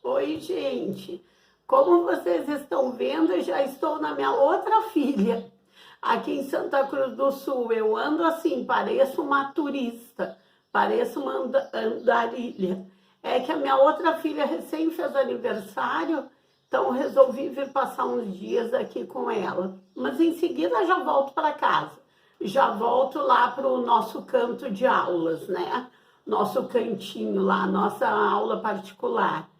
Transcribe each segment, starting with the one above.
Oi, gente. Como vocês estão vendo, eu já estou na minha outra filha, aqui em Santa Cruz do Sul. Eu ando assim, pareço uma turista, pareço uma andarilha. É que a minha outra filha recém fez aniversário, então resolvi vir passar uns dias aqui com ela. Mas em seguida já volto para casa. Já volto lá para o nosso canto de aulas, né? Nosso cantinho lá, nossa aula particular.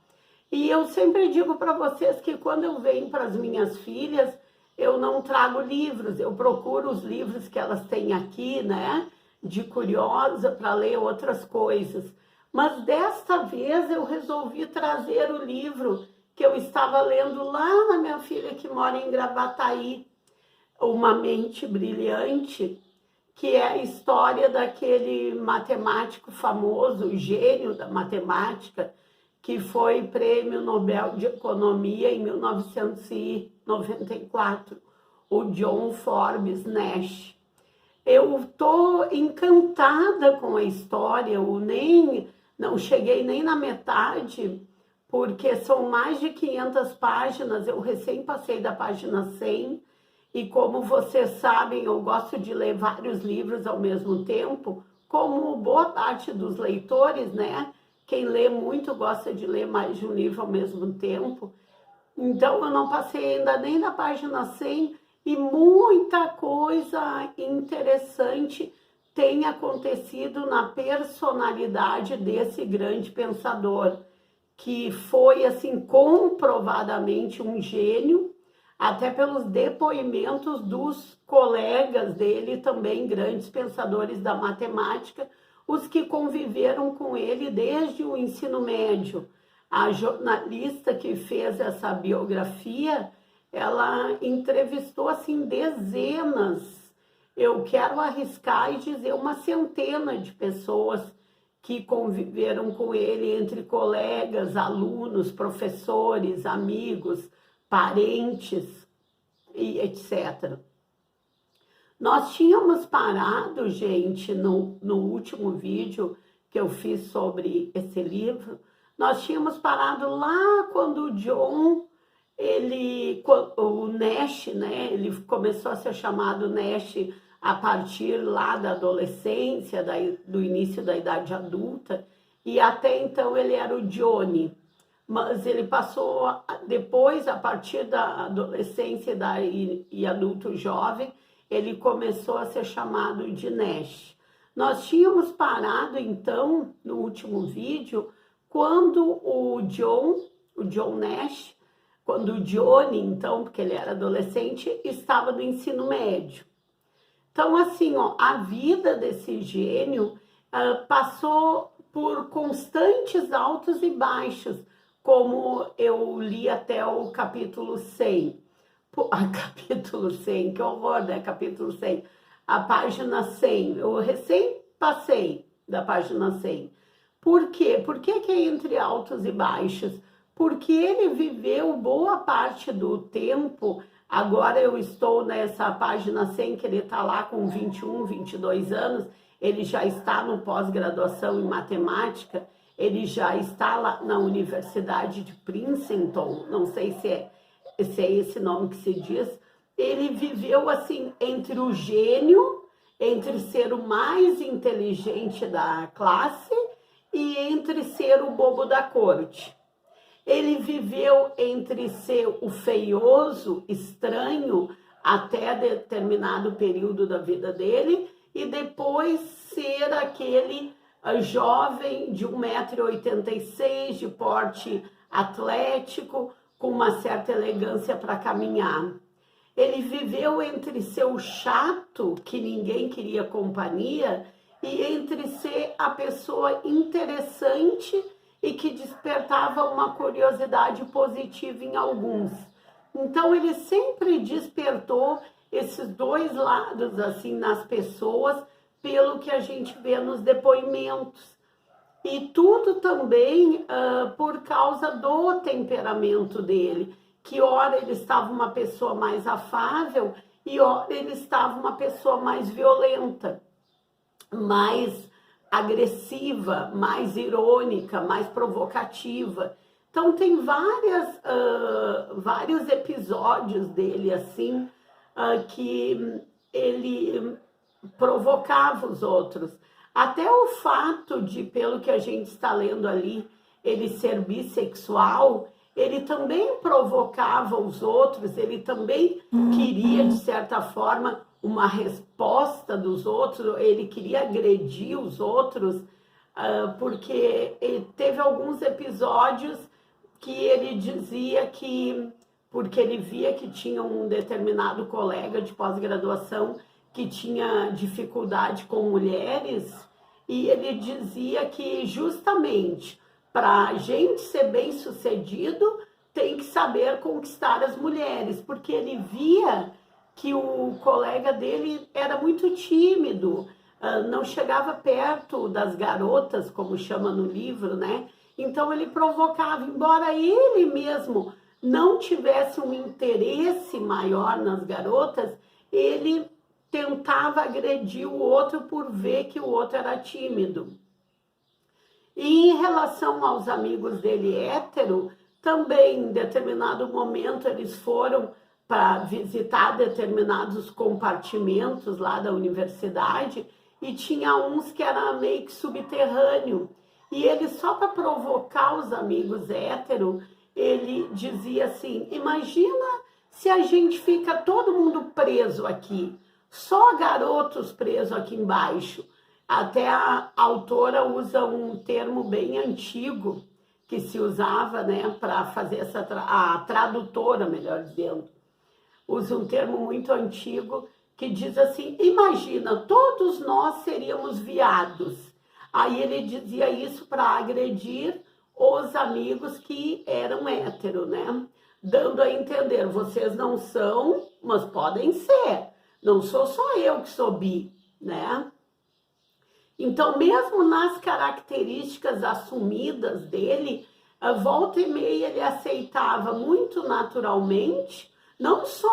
E eu sempre digo para vocês que quando eu venho para as minhas filhas, eu não trago livros, eu procuro os livros que elas têm aqui, né? De curiosa, para ler outras coisas. Mas desta vez eu resolvi trazer o livro que eu estava lendo lá na minha filha que mora em Gravataí, Uma Mente Brilhante, que é a história daquele matemático famoso, o gênio da matemática, que foi prêmio Nobel de Economia em 1994, o John Forbes Nash. Eu estou encantada com a história, eu não cheguei nem na metade, porque são mais de 500 páginas, eu recém passei da página 100, e como vocês sabem, eu gosto de ler vários livros ao mesmo tempo, como boa parte dos leitores, né? Quem lê muito gosta de ler mais de um livro ao mesmo tempo. Então, eu não passei ainda nem na página 100 e muita coisa interessante tem acontecido na personalidade desse grande pensador, que foi, assim, comprovadamente um gênio, até pelos depoimentos dos colegas dele, também grandes pensadores da matemática, os que conviveram com ele desde o ensino médio. A jornalista que fez essa biografia, ela entrevistou assim dezenas, eu quero arriscar e dizer uma centena de pessoas que conviveram com ele, entre colegas, alunos, professores, amigos, parentes e etc. Nós tínhamos parado, gente, no último vídeo que eu fiz sobre esse livro, nós tínhamos parado lá quando o John, o Nash, né, ele começou a ser chamado Nash a partir lá da adolescência, do início da idade adulta, e até então ele era o Johnny. Mas ele passou depois, a partir da adolescência e adulto jovem, ele começou a ser chamado de Nash. Nós tínhamos parado, então, no último vídeo, quando o John Nash, quando o Johnny, então, porque ele era adolescente, estava no ensino médio. Então, assim, ó, a vida desse gênio passou por constantes altos e baixos, como eu li até o capítulo 100. Capítulo 100, que horror, né? Capítulo 100. A página 100. Eu recém passei da página 100. Por quê? Por que é entre altos e baixos? Porque ele viveu boa parte do tempo. Agora eu estou nessa página 100, que ele está lá com 21, 22 anos. Ele já está no pós-graduação em matemática. Ele já está lá na Universidade de Princeton. Não sei se é esse nome que se diz. Ele viveu assim entre o gênio, entre ser o mais inteligente da classe e entre ser o bobo da corte. Ele viveu entre ser o feioso, estranho, até determinado período da vida dele, e depois ser aquele jovem de 1,86 m, de porte atlético, com uma certa elegância para caminhar. Ele viveu entre ser o chato, que ninguém queria companhia, e entre ser a pessoa interessante e que despertava uma curiosidade positiva em alguns. Então, ele sempre despertou esses dois lados, assim, nas pessoas, pelo que a gente vê nos depoimentos. E tudo também por causa do temperamento dele, que ora ele estava uma pessoa mais afável e ora ele estava uma pessoa mais violenta, mais agressiva, mais irônica, mais provocativa. Então tem vários episódios dele assim, que ele provocava os outros. Até o fato de, pelo que a gente está lendo ali, ele ser bissexual, ele também provocava os outros, ele também queria, de certa forma, uma resposta dos outros, ele queria agredir os outros, porque ele teve alguns episódios que ele dizia que, porque ele via que tinha um determinado colega de pós-graduação que tinha dificuldade com mulheres, e ele dizia que justamente para a gente ser bem-sucedido tem que saber conquistar as mulheres, porque ele via que o colega dele era muito tímido, não chegava perto das garotas, como chama no livro, né? Então ele provocava, embora ele mesmo não tivesse um interesse maior nas garotas, ele tentava agredir o outro por ver que o outro era tímido. E em relação aos amigos dele hétero, também em determinado momento eles foram para visitar determinados compartimentos lá da universidade e tinha uns que era meio que subterrâneo. E ele, só para provocar os amigos hétero, ele dizia assim: imagina se a gente fica todo mundo preso aqui, só garotos presos aqui embaixo. Até a autora usa um termo bem antigo que se usava, né, para fazer a tradutora, melhor dizendo, usa um termo muito antigo que diz assim: imagina, todos nós seríamos viados. Aí ele dizia isso para agredir os amigos que eram hétero, né? Dando a entender, vocês não são, mas podem ser. Não sou só eu que sou bi, né? Então, mesmo nas características assumidas dele, volta e meia ele aceitava muito naturalmente, não só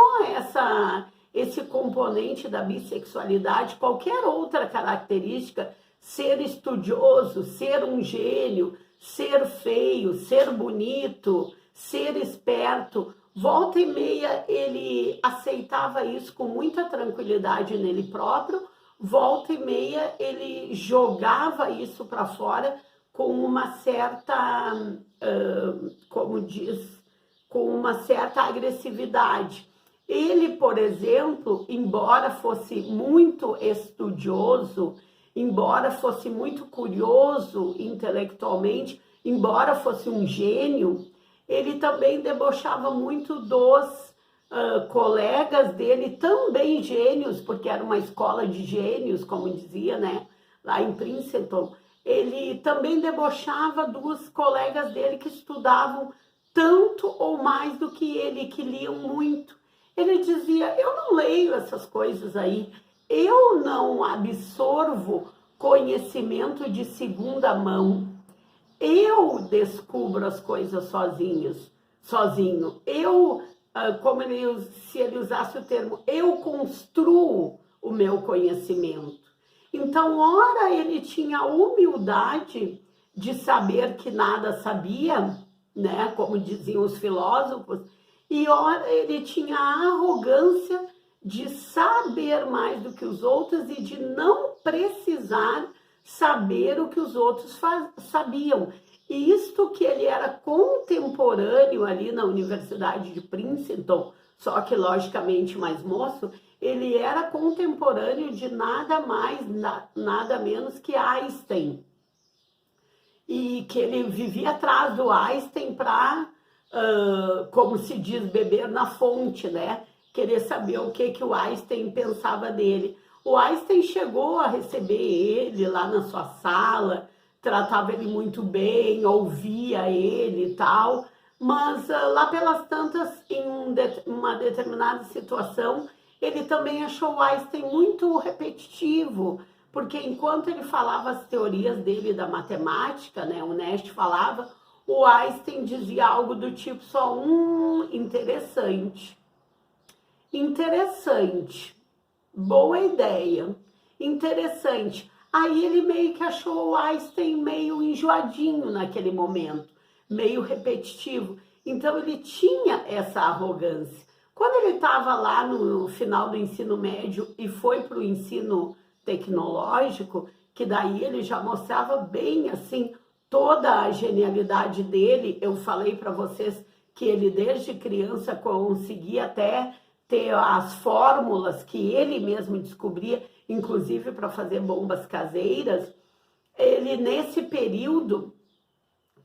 esse componente da bissexualidade, qualquer outra característica, ser estudioso, ser um gênio, ser feio, ser bonito, ser esperto. Volta e meia ele aceitava isso com muita tranquilidade nele próprio, volta e meia ele jogava isso para fora com uma certa, como diz, com uma certa agressividade. Ele, por exemplo, embora fosse muito estudioso, embora fosse muito curioso intelectualmente, embora fosse um gênio, ele também debochava muito dos colegas dele, também gênios, porque era uma escola de gênios, como dizia, né, lá em Princeton. Ele também debochava dos colegas dele que estudavam tanto ou mais do que ele, que liam muito. Ele dizia: eu não leio essas coisas aí, eu não absorvo conhecimento de segunda mão, eu descubro as coisas sozinho. Eu, se ele usasse o termo, eu construo o meu conhecimento. Então, ora ele tinha a humildade de saber que nada sabia, né, como diziam os filósofos, e ora ele tinha a arrogância de saber mais do que os outros e de não precisar saber o que os outros sabiam. E isto que ele era contemporâneo ali na Universidade de Princeton, só que logicamente mais moço, ele era contemporâneo de nada mais, nada menos que Einstein. E que ele vivia atrás do Einstein para, como se diz, beber na fonte, né? Querer saber o que o Einstein pensava dele. O Einstein chegou a receber ele lá na sua sala, tratava ele muito bem, ouvia ele e tal, mas lá pelas tantas, em uma determinada situação, ele também achou o Einstein muito repetitivo, porque enquanto ele falava as teorias dele da matemática, né, o Nast falava, o Einstein dizia algo do tipo só, interessante. Interessante. Boa ideia. Interessante. Aí ele meio que achou o Einstein meio enjoadinho naquele momento. meio repetitivo. Então ele tinha essa arrogância. Quando ele estava lá no final do ensino médio e foi para o ensino tecnológico, que daí ele já mostrava bem assim toda a genialidade dele. Eu falei para vocês que ele desde criança conseguia até ter as fórmulas que ele mesmo descobria, inclusive para fazer bombas caseiras. Ele nesse período,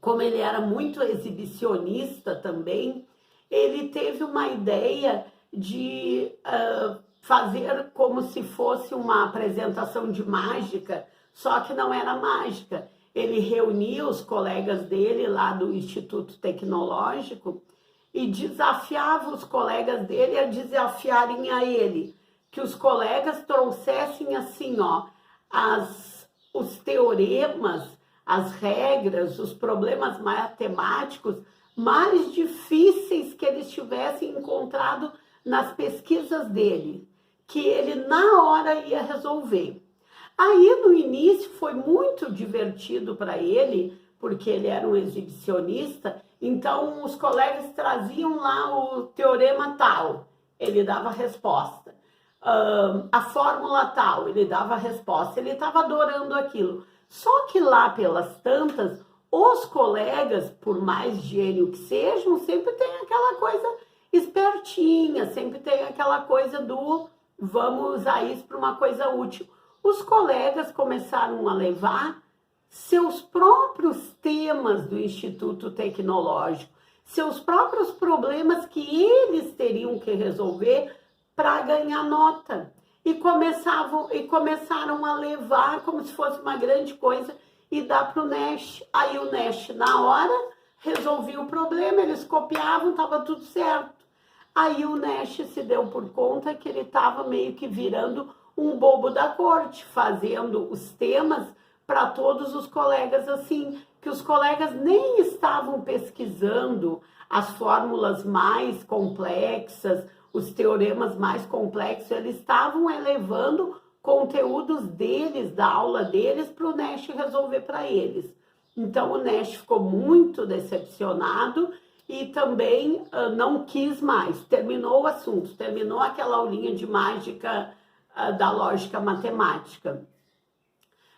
como ele era muito exibicionista também, ele teve uma ideia de fazer como se fosse uma apresentação de mágica, só que não era mágica. Ele reunia os colegas dele lá do Instituto Tecnológico e desafiava os colegas dele a desafiarem a ele, que os colegas trouxessem assim, ó, os teoremas, as regras, os problemas matemáticos mais difíceis que eles tivessem encontrado nas pesquisas dele, que ele na hora ia resolver. Aí no início foi muito divertido para ele, porque ele era um exibicionista, então os colegas traziam lá o teorema tal, ele dava a resposta. A fórmula tal, ele dava a resposta, ele estava adorando aquilo. Só que lá pelas tantas, os colegas, por mais gênio que sejam, sempre tem aquela coisa espertinha, sempre tem aquela coisa do vamos usar isso para uma coisa útil. Os colegas começaram a levar seus próprios temas do Instituto Tecnológico, seus próprios problemas que eles teriam que resolver para ganhar nota. E começaram a levar como se fosse uma grande coisa e dar para o Nash. Aí o Nash, na hora, resolvia o problema, eles copiavam, estava tudo certo. Aí o Nash se deu por conta que ele estava meio que virando um bobo da corte, fazendo os temas para todos os colegas assim, que os colegas nem estavam pesquisando as fórmulas mais complexas, os teoremas mais complexos, eles estavam elevando conteúdos deles, da aula deles, para o Nash resolver para eles. Então o Nash ficou muito decepcionado e também não quis mais, terminou o assunto, terminou aquela aulinha de mágica da lógica matemática.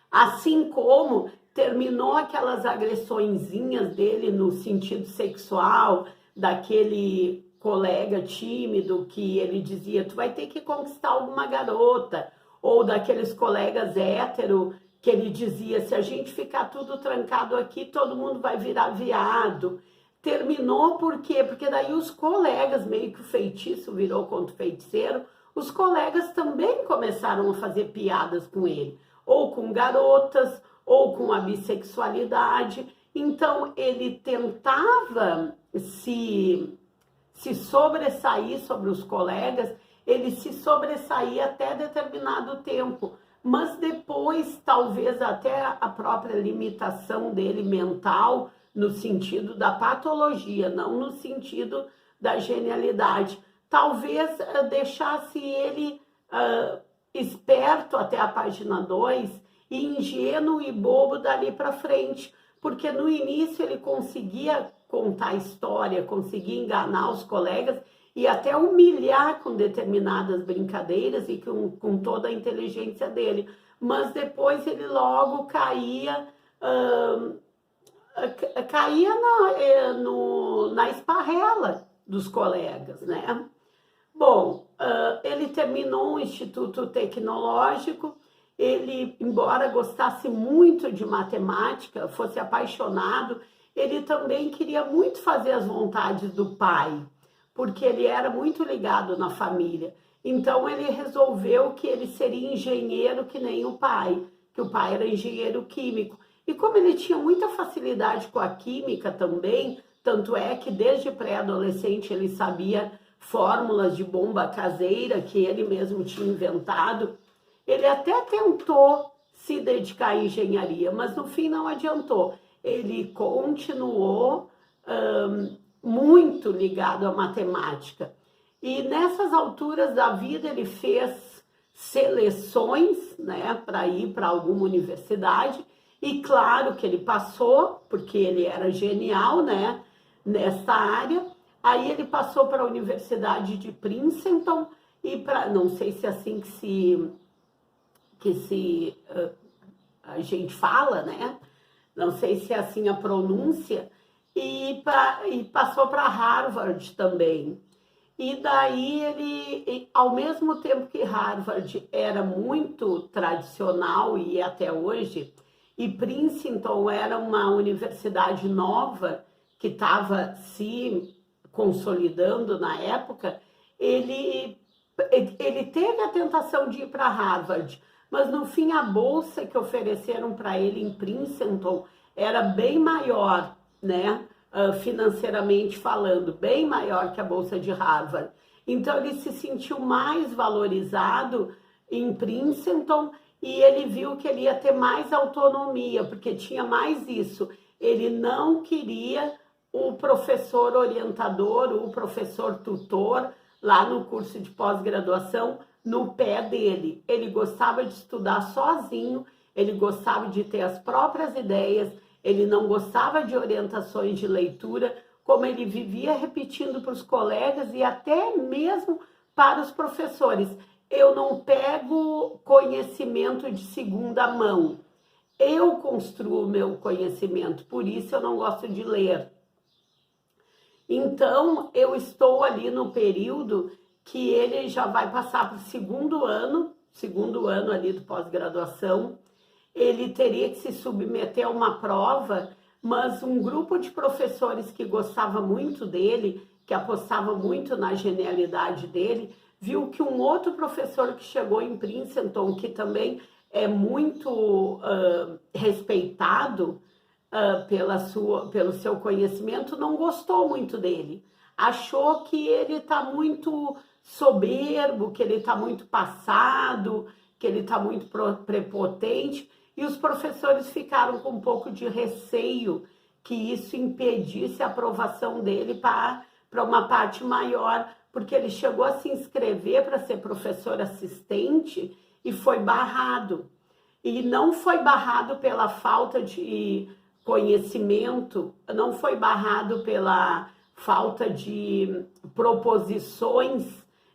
Assim como terminou aquelas agressõezinhas dele no sentido sexual, daquele colega tímido que ele dizia, tu vai ter que conquistar alguma garota, ou daqueles colegas hétero que ele dizia, se a gente ficar tudo trancado aqui, todo mundo vai virar viado. Terminou por quê? Porque daí os colegas, meio que o feitiço virou contra o feiticeiro, os colegas também começaram a fazer piadas com ele, ou com garotas, ou com a bissexualidade. Então ele tentava se sobressair sobre os colegas, ele se sobressaía até determinado tempo, mas depois talvez até a própria limitação dele mental, no sentido da patologia, não no sentido da genialidade, talvez deixasse ele esperto até a página 2 e ingênuo e bobo dali para frente, porque no início ele conseguia contar a história, conseguia enganar os colegas e até humilhar com determinadas brincadeiras e com toda a inteligência dele, mas depois ele logo caía na esparrela dos colegas, né? Bom, ele terminou o Instituto Tecnológico, ele, embora gostasse muito de matemática, fosse apaixonado, ele também queria muito fazer as vontades do pai, porque ele era muito ligado na família. Então ele resolveu que ele seria engenheiro que nem o pai, que o pai era engenheiro químico. E como ele tinha muita facilidade com a química também, tanto é que desde pré-adolescente ele sabia fórmulas de bomba caseira que ele mesmo tinha inventado, ele até tentou se dedicar à engenharia, mas no fim não adiantou. Ele continuou muito ligado à matemática. E nessas alturas da vida ele fez seleções, né, para ir para alguma universidade, E claro que ele passou, porque ele era genial, né, nessa área. Aí ele passou para a Universidade de Princeton e para, não sei se é assim que a gente fala, né? Não sei se é assim a pronúncia, e passou para Harvard também. E daí ele, ao mesmo tempo que Harvard era muito tradicional e até hoje, e Princeton era uma universidade nova que estava se consolidando na época, ele, ele teve a tentação de ir para Harvard, mas no fim a bolsa que ofereceram para ele em Princeton era bem maior, né? Financeiramente falando, bem maior que a bolsa de Harvard. Então ele se sentiu mais valorizado em Princeton e ele viu que ele ia ter mais autonomia, porque tinha mais isso. Ele não queria o professor orientador, o professor tutor lá no curso de pós-graduação no pé dele. Ele gostava de estudar sozinho, ele gostava de ter as próprias ideias, ele não gostava de orientações de leitura, como ele vivia repetindo para os colegas e até mesmo para os professores. Eu não pego conhecimento de segunda mão, eu construo o meu conhecimento, por isso eu não gosto de ler. Então, eu estou ali no período que ele já vai passar para o segundo ano ali do pós-graduação. Ele teria que se submeter a uma prova, mas um grupo de professores que gostava muito dele, que apostava muito na genialidade dele, viu que um outro professor que chegou em Princeton, que também é muito respeitado pelo seu conhecimento, não gostou muito dele. Achou que ele está muito soberbo, que ele está muito passado, que ele está muito prepotente, e os professores ficaram com um pouco de receio que isso impedisse a aprovação dele para uma parte maior, porque ele chegou a se inscrever para ser professor assistente e foi barrado. E não foi barrado pela falta de conhecimento, não foi barrado pela falta de proposições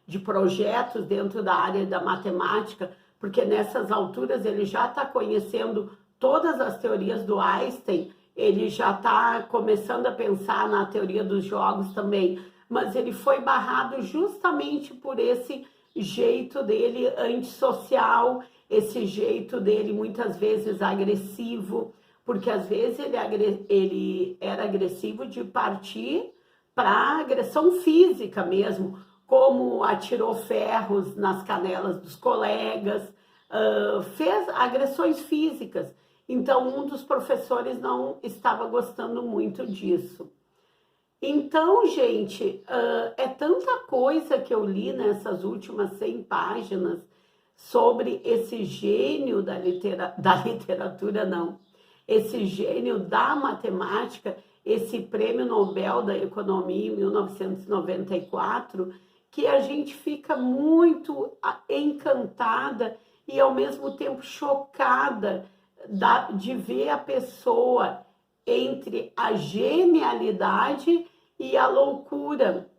de projetos dentro da área da matemática, porque nessas alturas ele já está conhecendo todas as teorias do Einstein, ele já está começando a pensar na teoria dos jogos também, mas ele foi barrado justamente por esse jeito dele antissocial, esse jeito dele muitas vezes agressivo, porque às vezes ele era agressivo de partir para agressão física mesmo, como atirou ferros nas canelas dos colegas, fez agressões físicas. Então, um dos professores não estava gostando muito disso. Então, gente, é tanta coisa que eu li nessas últimas 100 páginas sobre esse gênio da literatura, não, esse gênio da matemática, esse prêmio Nobel da Economia em 1994, que a gente fica muito encantada e ao mesmo tempo chocada de ver a pessoa entre a genialidade e a loucura,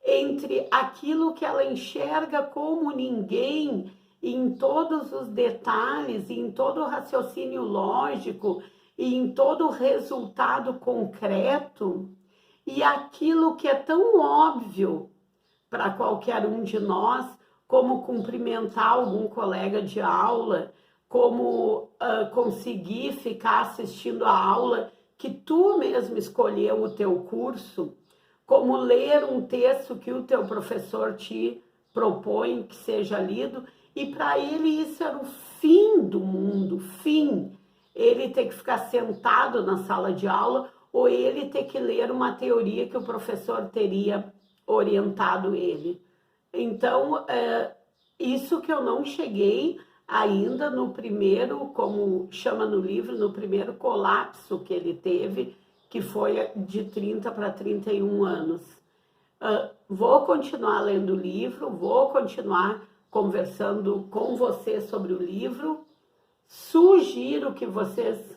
entre aquilo que ela enxerga como ninguém, em todos os detalhes, em todo o raciocínio lógico, e em todo o resultado concreto, e aquilo que é tão óbvio para qualquer um de nós, como cumprimentar algum colega de aula, como conseguir ficar assistindo a aula que tu mesmo escolheu o teu curso, como ler um texto que o teu professor te propõe que seja lido, e para ele isso era o fim do mundo, fim. Ele ter que ficar sentado na sala de aula ou ele ter que ler uma teoria que o professor teria orientado ele. Então, isso que eu não cheguei ainda no primeiro, como chama no livro, no primeiro colapso que ele teve, que foi de 30 para 31 anos. Vou continuar lendo o livro, vou continuar conversando com você sobre o livro. Sugiro que vocês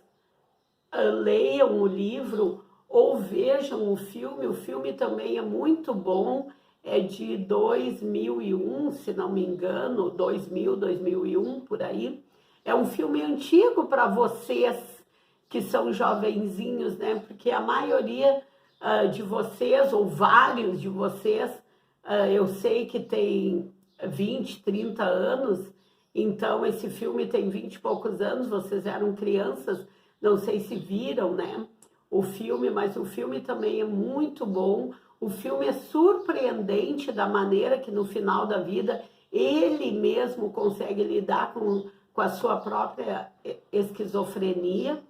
leiam o livro ou vejam o filme também é muito bom, é de 2001, se não me engano, 2001, por aí. É um filme antigo para vocês que são jovenzinhos, né? Porque a maioria de vocês, ou vários de vocês, eu sei que tem 20, 30 anos, então esse filme tem 20 e poucos anos, vocês eram crianças, não sei se viram, né? O filme, mas o filme também é muito bom. O filme é surpreendente da maneira que no final da vida ele mesmo consegue lidar com a sua própria esquizofrenia.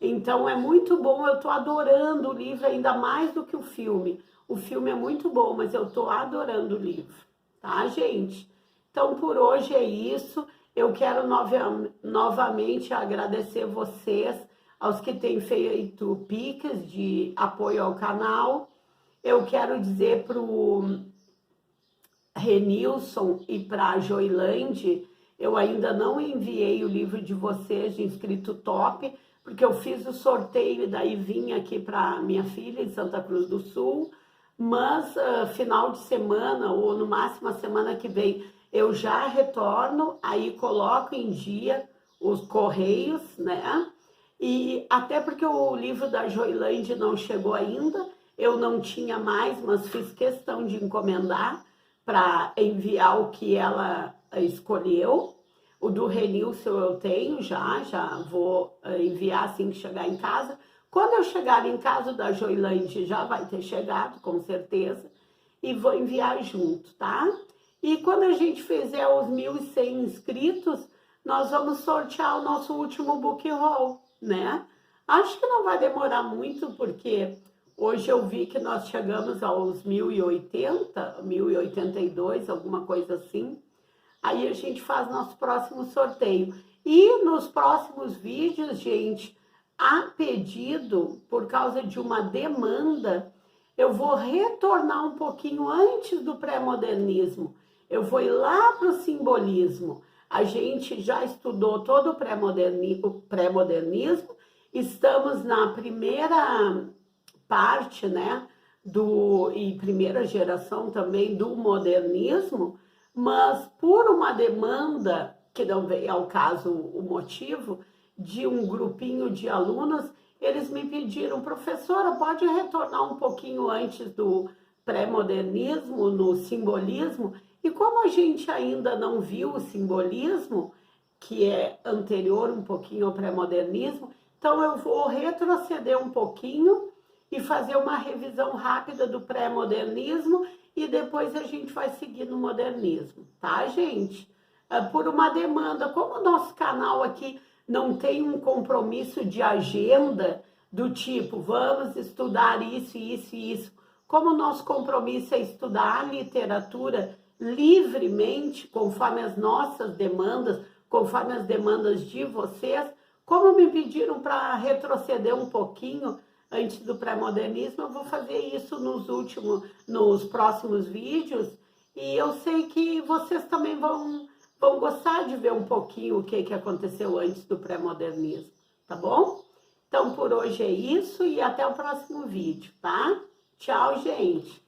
Então é muito bom, eu estou adorando o livro ainda mais do que o filme. O filme é muito bom, mas eu estou adorando o livro, tá, gente? Então por hoje é isso. Eu quero novamente agradecer vocês, aos que têm feito pix de apoio ao canal. Eu quero dizer para o Renilson e para a Joilande, eu ainda não enviei o livro de vocês de inscrito top, porque eu fiz o sorteio e daí vim aqui para minha filha em Santa Cruz do Sul, mas final de semana ou no máximo a semana que vem eu já retorno, aí coloco em dia os correios, né? E até porque o livro da Joilande não chegou ainda, eu não tinha mais, mas fiz questão de encomendar para enviar o que ela escolheu. O do Renilson eu tenho já vou enviar assim que chegar em casa. Quando eu chegar em casa, o da Joilande já vai ter chegado, com certeza, e vou enviar junto, tá? E quando a gente fizer os 1.100 inscritos, nós vamos sortear o nosso último book haul, né? Acho que não vai demorar muito, porque hoje eu vi que nós chegamos aos 1.080, 1.082, alguma coisa assim. Aí a gente faz nosso próximo sorteio. E nos próximos vídeos, gente, a pedido, por causa de uma demanda, eu vou retornar um pouquinho antes do pré-modernismo. Eu vou ir lá para o simbolismo. A gente já estudou todo o pré-modernismo, estamos na primeira parte, né, e primeira geração também do modernismo, mas por uma demanda, que não veio ao caso o motivo, de um grupinho de alunos, eles me pediram, professora, pode retornar um pouquinho antes do pré-modernismo, no simbolismo? E como a gente ainda não viu o simbolismo, que é anterior um pouquinho ao pré-modernismo, então eu vou retroceder um pouquinho e fazer uma revisão rápida do pré-modernismo e depois a gente vai seguir no modernismo, tá, gente? Por uma demanda, como o nosso canal aqui não tem um compromisso de agenda do tipo, vamos estudar isso, isso e isso, como o nosso compromisso é estudar a literatura livremente, conforme as nossas demandas, conforme as demandas de vocês, como me pediram para retroceder um pouquinho antes do pré-modernismo, eu vou fazer isso nos próximos vídeos, e eu sei que vocês também vão gostar de ver um pouquinho o que aconteceu antes do pré-modernismo, tá bom? Então, por hoje é isso e até o próximo vídeo, tá? Tchau, gente!